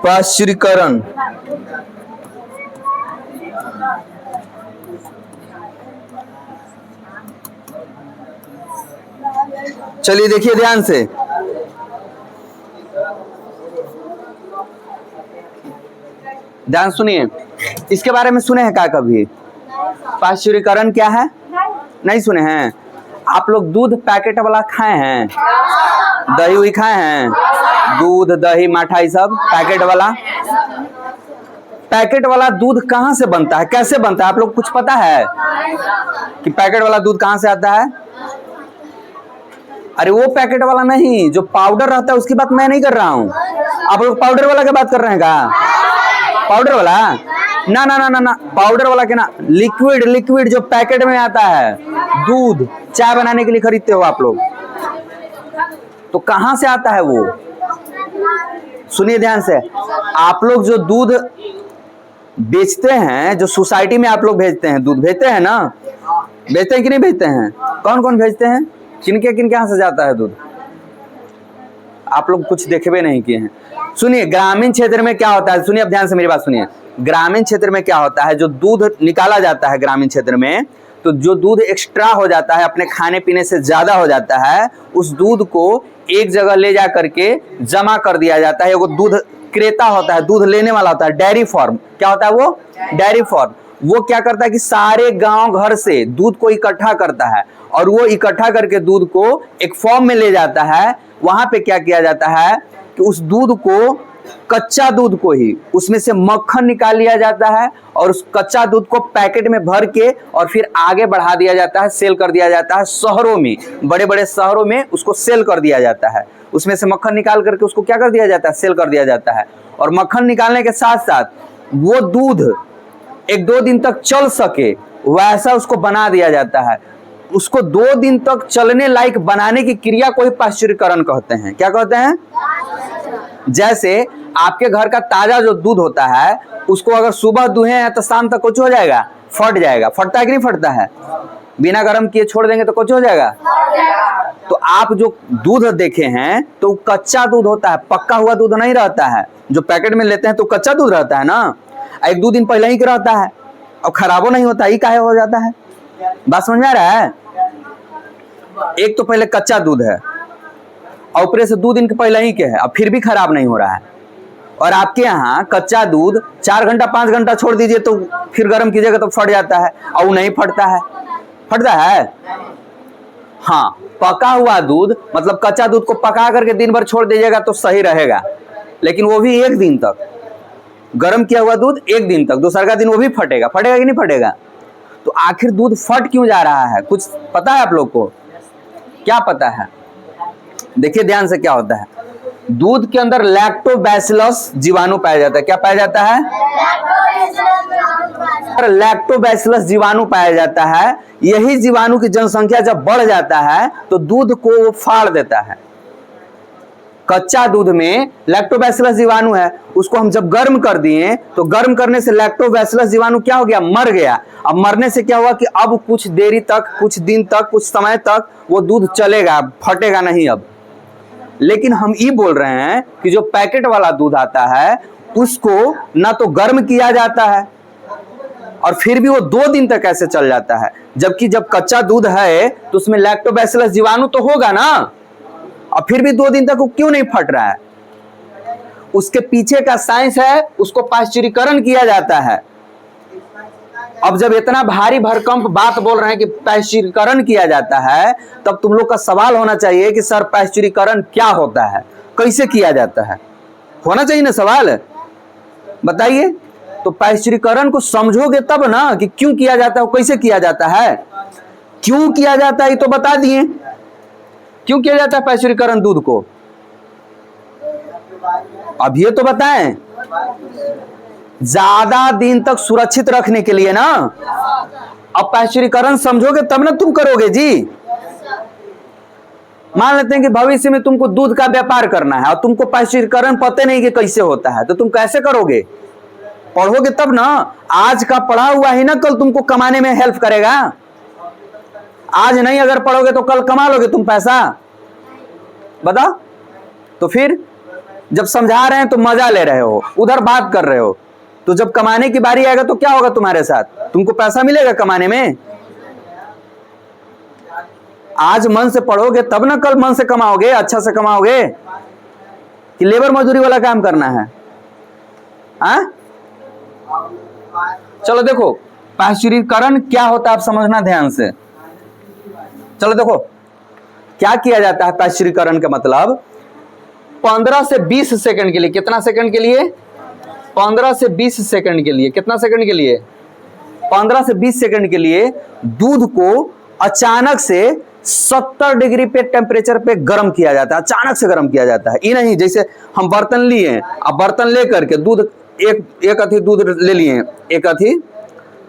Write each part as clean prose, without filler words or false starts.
पाश्चुरीकरण। चलिए देखिए ध्यान से, ध्यान सुनिए। इसके बारे में सुने हैं क्या कभी? पाश्चुरीकरण क्या है? नहीं सुने हैं? आप लोग दूध पैकेट वाला खाए हैं? दही वही खाए हैं? दूध दही माठा ये सब पैकेट वाला। पैकेट वाला दूध कहाँ से बनता है, कैसे बनता है, आप लोग कुछ पता है कि पैकेट वाला दूध कहाँ से आता है? अरे वो पैकेट वाला नहीं, जो पाउडर रहता है उसकी बात मैं नहीं कर रहा हूँ। आप लोग पाउडर वाला की बात कर रहे हैं क्या? पाउडर वाला ना ना ना ना ना, पाउडर वाला के ना, लिक्विड लिक्विड जो पैकेट में आता है, दूध चाय बनाने के लिए खरीदते हो आप लोग, तो कहाँ से आता है वो? सुनिए ध्यान से, आप लोग जो दूध बेचते हैं, जो सोसाइटी में आप लोग भेजते हैं, दूध भेजते हैं ना, भेजते हैं कि नहीं भेजते हैं? कौन कौन भेजते हैं? किनके यहाँ से जाता है दूध? आप लोग कुछ देखे नहीं किए हैं। सुनिए ग्रामीण क्षेत्र में क्या होता है, सुनिए अब ध्यान से मेरी बात सुनिए। ग्रामीण क्षेत्र में क्या होता है, जो दूध निकाला जाता है ग्रामीण क्षेत्र में, तो जो दूध एक्स्ट्रा हो जाता है, अपने खाने पीने से ज्यादा हो जाता है, उस दूध को एक जगह ले जा करके जमा कर दिया जाता है। वो दूध क्रेता होता है, दूध लेने वाला होता है, डेयरी फार्म। क्या होता है वो? Dairy farm. वो क्या करता है कि सारे गांव घर से दूध को इकट्ठा करता है और वो इकट्ठा करके दूध को एक फॉर्म में ले जाता है। वहां पे क्या किया जाता है कि उस दूध को, कच्चा दूध को ही, उसमें से मक्खन निकाल लिया जाता है और उस कच्चा दूध को पैकेट में भर के और फिर आगे बढ़ा दिया जाता है, सेल कर दिया जाता है शहरों में, बड़े बड़े शहरों में उसको सेल कर दिया जाता है। उसमें से मक्खन निकाल करके उसको क्या कर दिया जाता है? सेल कर दिया जाता है। और मक्खन निकालने के साथ साथ वो दूध 1-2 दिन तक चल सके वैसा उसको बना दिया जाता है। उसको 2 दिन तक चलने लायक बनाने की क्रिया को ही पाश्चुरीकरण कहते हैं। क्या कहते हैं? जैसे आपके घर का ताजा जो दूध होता है, उसको अगर सुबह दुहे हैं तो शाम तक कुछ हो जाएगा, फट जाएगा। फटता है कि नहीं फटता है? बिना गर्म किए छोड़ देंगे तो कुछ हो जाएगा। तो आप जो दूध देखे हैं तो कच्चा दूध होता है, पक्का हुआ दूध नहीं रहता है। जो पैकेट में लेते हैं तो कच्चा दूध रहता है ना, 1-2 दिन पहले ही रहता है और खराबो नहीं होता, ही काहे हो जाता है? बात समझ में आ रहा है? एक तो पहले कच्चा दूध है और ऊपर से 2 दिन के पहले ही के है, अब फिर भी खराब नहीं हो रहा है। और आपके यहाँ कच्चा दूध 4 घंटा 5 घंटा छोड़ दीजिए तो फिर गर्म कीजिएगा तो फट जाता है, और वो नहीं फटता है। फटता है? हाँ, पका हुआ दूध मतलब कच्चा दूध को पका करके दिन भर छोड़ दीजिएगा तो सही रहेगा, लेकिन वो भी 1 दिन तक। गर्म किया हुआ दूध 1 दिन तक, दूसरा दिन वो भी फटेगा। फटेगा कि नहीं फटेगा? तो आखिर दूध फट क्यों जा रहा है, कुछ पता है आप लोग को? क्या पता है? देखिए ध्यान से, क्या होता है, दूध के अंदर लैक्टोबैसिलस जीवाणु पाया जाता है। क्या पाया जाता है? लैक्टोबैसिलस जीवाणु पाया जाता है। यही जीवाणु की जनसंख्या जब बढ़ जाता है तो दूध को वो फाड़ देता है। कच्चा दूध में लैक्टोबैसिलस जीवाणु है, उसको हम जब गर्म कर दिए तो गर्म करने से लैक्टोबैसिलस जीवाणु क्या हो गया? मर गया। अब मरने से क्या हुआ कि अब कुछ देरी तक, कुछ दिन तक, कुछ समय तक वो दूध चलेगा, फटेगा नहीं अब। लेकिन हम ये बोल रहे हैं कि जो पैकेट वाला दूध आता है उसको ना तो गर्म किया जाता है और फिर भी वो 2 दिन तक ऐसे चल जाता है, जबकि जब कच्चा दूध है तो उसमें लैक्टोबैसिलस जीवाणु तो होगा ना, और फिर भी 2 दिन तक वो क्यों नहीं फट रहा है? उसके पीछे का साइंस है, उसको पाश्चुरीकरण किया जाता है। अब जब इतना भारी भरकम बात बोल रहे हैं कि पाश्चुरीकरण किया जाता है, तब तुम लोग का सवाल होना चाहिए कि सर पाश्चुरीकरण क्या होता है, कैसे किया जाता है? होना चाहिए ना सवाल, बताइए। तो पाश्चुरीकरण को समझोगे तब ना कि क्यों किया जाता है, कैसे किया जाता है। क्यों किया जाता है ये तो बता दिए, क्यों किया जाता है पाश्चुरीकरण दूध को, अब ये तो बताएं। ज्यादा दिन तक सुरक्षित रखने के लिए ना। अब पाश्चुरीकरण समझोगे तब ना तुम करोगे जी। मान लेते हैं कि भविष्य में तुमको दूध का व्यापार करना है और तुमको पाश्चुरीकरण पता नहीं कि कैसे होता है, तो तुम कैसे करोगे? पढ़ोगे तब ना। आज का पढ़ा हुआ ही ना कल तुमको कमाने में हेल्प करेगा। आज नहीं अगर पढ़ोगे तो कल कमा लोगे तुम पैसा, बताओ। तो फिर जब समझा रहे हैं तो मजा ले रहे हो, उधर बात कर रहे हो। तो जब कमाने की बारी आएगा तो क्या होगा तुम्हारे साथ? तुमको पैसा मिलेगा कमाने में? आज मन से पढ़ोगे तब ना कल मन से कमाओगे, अच्छा से कमाओगे, कि लेबर मजदूरी वाला काम करना है? हाँ, चलो देखो पाश्चुरीकरण क्या होता है आप समझना ध्यान से। चलो देखो क्या किया जाता है पाश्चुरीकरण का मतलब 15 से 20 सेकंड के लिए, कितना सेकंड के लिए? 15 से 20 सेकंड के लिए, कितना सेकंड के लिए? 15 से 20 सेकंड के लिए दूध को अचानक से 70 डिग्री पे टेम्परेचर पे गर्म किया जाता है, अचानक से गर्म किया जाता है। ये नहीं जैसे हम बर्तन लिए हैं, अब बर्तन ले करके दूध एक अथी दूध ले लिए, एक अथी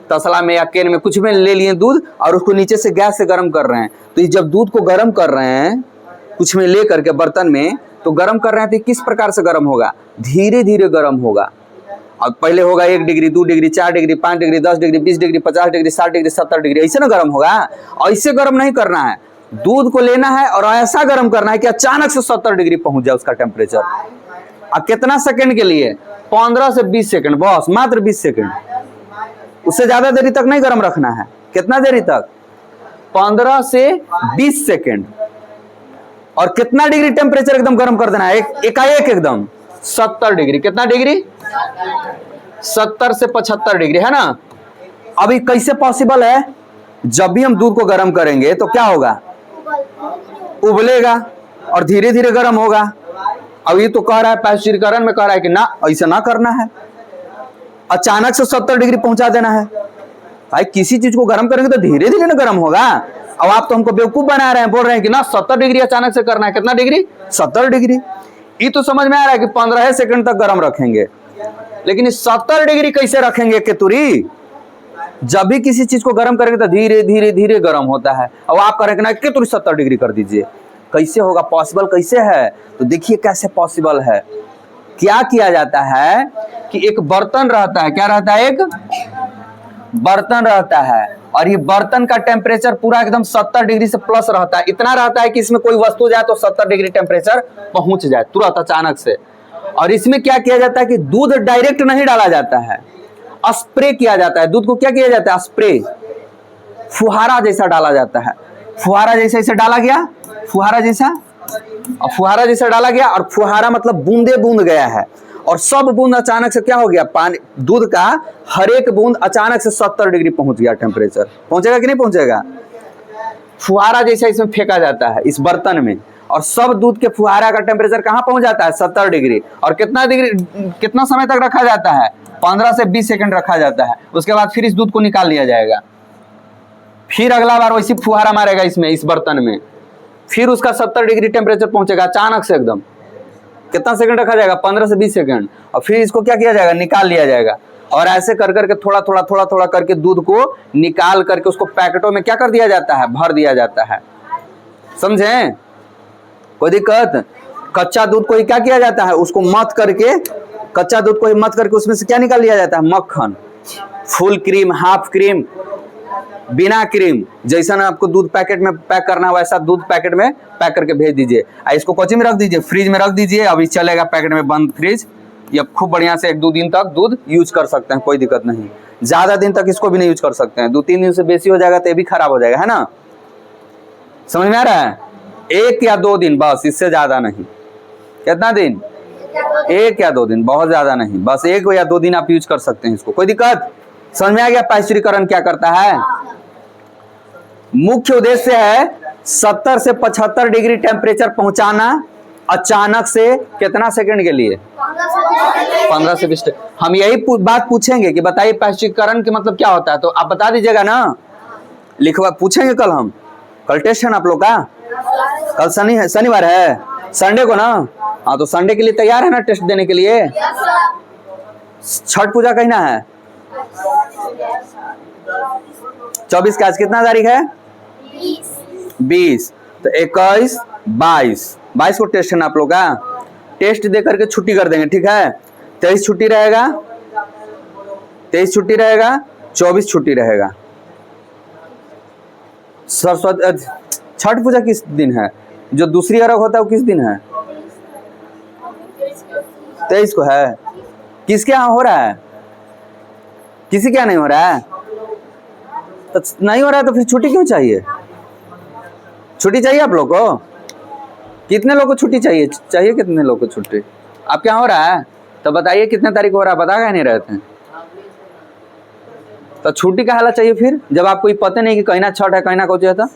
तसला में या केन में कुछ में ले लिए दूध और उसको नीचे से गैस से गर्म कर रहे हैं। तो ये जब दूध को गर्म कर रहे हैं कुछ में ले करके बर्तन में, तो गर्म कर रहे हैं तो किस प्रकार से गर्म होगा? धीरे धीरे गर्म होगा। और पहले होगा 1 degree, 2 degree, 4 degree, 5 degree, 10 degree, 20 degree, 50 degree, 60 degree, 70 degree, ऐसे ना गर्म होगा। और इससे गर्म नहीं करना है, दूध को लेना है और ऐसा गर्म करना है कि अचानक से 70 डिग्री पहुंच जाए उसका टेम्परेचर। अब कितना सेकंड के लिए? 15 से 20 सेकंड, बस मात्र 20 सेकंड, उससे ज्यादा देरी तक नहीं गर्म रखना है। कितना देरी तक? 15 से 20 सेकंड। और कितना डिग्री टेम्परेचर एकदम गर्म कर देना है? एकाएक एकदम 70 डिग्री। कितना डिग्री? 70 से 75 डिग्री, है ना। अभी कैसे पॉसिबल है? जब भी हम दूध को गर्म करेंगे तो क्या होगा? उबलेगा और धीरे धीरे गर्म होगा। अब ये तो कह रहा है पाश्चुरीकरण में कह रहा है कि ना ऐसा ना करना है, अचानक से 70 डिग्री पहुंचा देना है। भाई किसी चीज को गर्म करेंगे तो धीरे धीरे ना गर्म होगा। अब आप तो हमको बेवकूफ बना रहे हैं, बोल रहे हैं कि ना 70 डिग्री अचानक से करना है। कितना डिग्री? 70 डिग्री। ये तो समझ में आ रहा है कि 15 सेकंड तक गर्म रखेंगे, लेकिन 70 डिग्री कैसे रखेंगे केतुरी? जब भी किसी चीज को गर्म करेंगे तो धीरे धीरे धीरे गर्म होता है। अब आप करेंगे ना केतुरी 70 डिग्री कर दीजिए, कैसे होगा? पॉसिबल कैसे है? तो देखिए कैसे पॉसिबल है। क्या किया जाता है कि एक बर्तन रहता है, क्या रहता है? एक बर्तन रहता है और ये बर्तन का टेम्परेचर पूरा एकदम 70 डिग्री से प्लस रहता है। इतना रहता है कि इसमें कोई वस्तु जाए तो 70 डिग्री टेम्परेचर पहुंच जाए तुरंत अचानक से। और इसमें क्या किया जाता है कि दूध डायरेक्ट नहीं डाला जाता है, स्प्रे किया जाता है। दूध को क्या किया जाता है? स्प्रे, फुहारा जैसा डाला जाता है। फुहारा जैसा इसे डाला गया, फुहारा जैसा, और फुहारा जैसा डाला गया। और फुहारा मतलब बूंदे बूंद गया है, और सब बूंद अचानक से क्या हो गया? पानी, दूध का हर एक बूंद अचानक से 70 डिग्री पहुंच गया टेम्परेचर। पहुंचेगा कि नहीं पहुंचेगा? फुहारा जैसा इसमें फेंका जाता है इस बर्तन में, और सब दूध के फुहारा का टेम्परेचर कहां पहुंच जाता है? 70 डिग्री। और कितना डिग्री, कितना समय तक रखा जाता है? 15 से 20 सेकंड रखा जाता है। उसके बाद फिर इस दूध को निकाल लिया जाएगा। फिर अगला बार वैसी फुहारा मारेगा इसमें, इस बर्तन में, फिर उसका 70 डिग्री टेम्परेचर पहुंचेगा अचानक से एकदम। कितना सेकंड रखा जाएगा? 15 से 20 सेकंड। और फिर इसको क्या किया जाएगा? निकाल लिया जाएगा। और ऐसे कर करके थोड़ा थोड़ा थोड़ा थोड़ा करके दूध को निकाल करके उसको पैकेटों में क्या कर दिया जाता है? भर दिया जाता है। समझे? कोई दिक्कत? कच्चा दूध को ही क्या किया जाता है? उसको मथ करके, कच्चा दूध को ही मथ करके उसमें से क्या निकाल लिया जाता है? मक्खन। फुल क्रीम, हाफ क्रीम, बिना क्रीम, जैसा ना आपको दूध पैकेट में पैक करना है वैसा दूध पैकेट में पैक करके भेज दीजिए। इसको कोची में रख दीजिए, फ्रिज में रख दीजिए। अभी चलेगा पैकेट में बंद फ्रिज। ये खूब बढ़िया से 1-2 दिन तक दूध यूज कर सकते हैं, कोई दिक्कत नहीं। ज्यादा दिन तक इसको भी नहीं यूज कर सकते हैं। 2-3 दिन से बेसी हो जाएगा तो ये भी खराब हो जाएगा, है ना। समझ में आ रहा है? 1 या 2 दिन बस, इससे ज्यादा नहीं। कितना दिन? 1 या 2 दिन, बहुत ज्यादा नहीं, बस 1 या 2 दिन आप यूज कर सकते हैं इसको, कोई दिक्कत? समझ में आ गया पाश्चुरीकरण क्या करता है? मुख्य उद्देश्य है 70 से 75 डिग्री टेम्परेचर पहुंचाना अचानक से। कितना सेकंड के लिए? 15 से 20। हम यही बात पूछेंगे कि बताइए पाश्चुरीकरण के मतलब क्या होता है, तो आप बता दीजिएगा ना। लिखवा पूछेंगे कल हम, कल टेस्ट है ना आप लोग का। कल शनिवार है, संडे को ना। हाँ, तो संडे के लिए तैयार है ना टेस्ट देने के लिए? छठ पूजा कहना है 24 का। आज कितना तारीख है? 20। तो 21, 22 को टेस्ट है ना आप लोग का। टेस्ट दे करके छुट्टी कर देंगे, ठीक है। 23 छुट्टी रहेगा, 23 छुट्टी रहेगा, 24 छुट्टी रहेगा। सरस्वती, छठ पूजा किस दिन है? जो दूसरी अरग होता है वो किस दिन है? 23 को है। किसके यहाँ हो रहा है? किसी के यहाँ नहीं हो रहा है? तो नहीं हो रहा है तो फिर छुट्टी क्यों चाहिए? छुट्टी चाहिए आप लोग को? कितने लोग को छुट्टी चाहिए? चाहिए कितने लोग को छुट्टी? आपके यहाँ हो रहा है तो बताइए कितने तारीख को हो रहा है, बता क्या नहीं रहते हैं? तो छुट्टी का हालत चाहिए फिर, जब आपको पता नहीं कि कहीं ना छठ है कहीं ना कुछ है। तो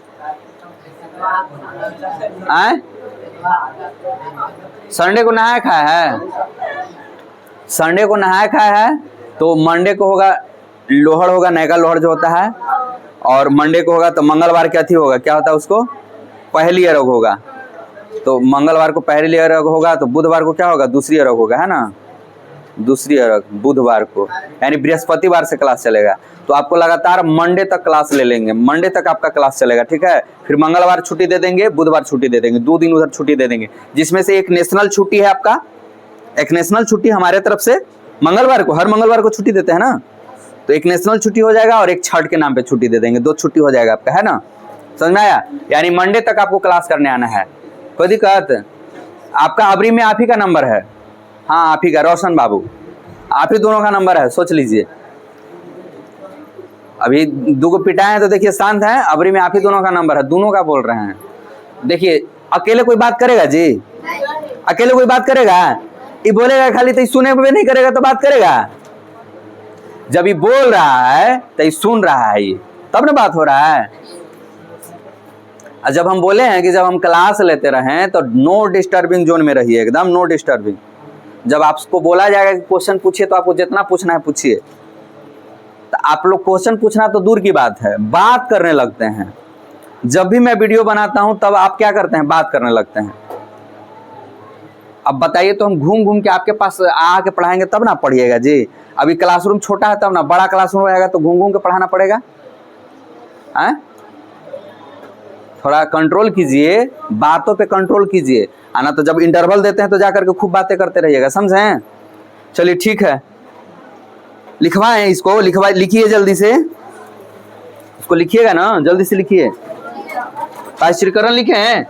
आए संडे को नहाया खाया है, संडे को नहाया खाया है तो मंडे को होगा लोहड़, होगा नैगा लोहड़ जो होता है, और मंडे को होगा तो मंगलवार क्या थी होगा, क्या होता है उसको, पहली अरग होगा। तो मंगलवार को पहली अरग होगा तो बुधवार को क्या होगा, दूसरी अरग होगा, है ना, दूसरी अरग बुधवार को, यानी बृहस्पतिवार से क्लास चलेगा। तो आपको लगातार मंडे तक क्लास ले लेंगे, मंडे तक आपका क्लास चलेगा, ठीक है। फिर मंगलवार छुट्टी दे देंगे, बुधवार छुट्टी दे देंगे, 2 दिन उधर छुट्टी दे देंगे, जिसमें से एक नेशनल छुट्टी है आपका, एक नेशनल छुट्टी हमारे तरफ से मंगलवार को, हर मंगलवार को छुट्टी देते हैं ना, तो एक नेशनल छुट्टी हो जाएगा और एक छठ के नाम पे छुट्टी दे देंगे, 2 छुट्टी हो जाएगा आपका, है ना, समझ में आया। यानी मंडे तक आपको क्लास करने आना है, कोई दिक्कत? आपका अबरी में आप ही का नंबर है, हाँ आप ही का, रोशन बाबू आप ही दोनों का नंबर है, सोच लीजिए। अभी 2 को पिटाए हैं तो देखिए शांत है, अबरी में आप ही दोनों का नंबर है, दोनों का बोल रहे हैं। देखिए अकेले कोई बात करेगा जी? अकेले कोई बात करेगा? ये बोलेगा खाली, तो सुने हुए नहीं करेगा तो बात करेगा? जब ये बोल रहा है तो ये सुन रहा है, ये तब ना बात हो रहा है। जब हम बोले हैं कि जब हम क्लास लेते रहें तो नो डिस्टर्बिंग जोन में रहिए, एकदम नो डिस्टर्बिंग। जब आपको बोला जाएगा कि क्वेश्चन पूछिए तो आपको जितना पूछना है पूछिए। तो आप लोग क्वेश्चन पूछना तो दूर की बात है, बात करने लगते हैं। जब भी मैं वीडियो बनाता हूं तब आप क्या करते हैं, बात करने लगते हैं। अब बताइए तो हम घूम घूम के आपके पास आके पढ़ाएंगे तब ना पढ़िएगा जी। अभी क्लासरूम छोटा है तब ना, बड़ा क्लासरूम रहेगा तो घूम घूम के पढ़ाना पड़ेगा। थोड़ा कंट्रोल कीजिए, बातों पे कंट्रोल कीजिए, आना तो जब इंटरवल देते हैं तो जाकर के खूब बातें करते रहिएगा, समझें। चलिए ठीक है, लिखवाएं इसको, लिखिए जल्दी से, इसको लिखिएगा ना, जल्दी से लिखिए। श्रीकरण लिखे हैं।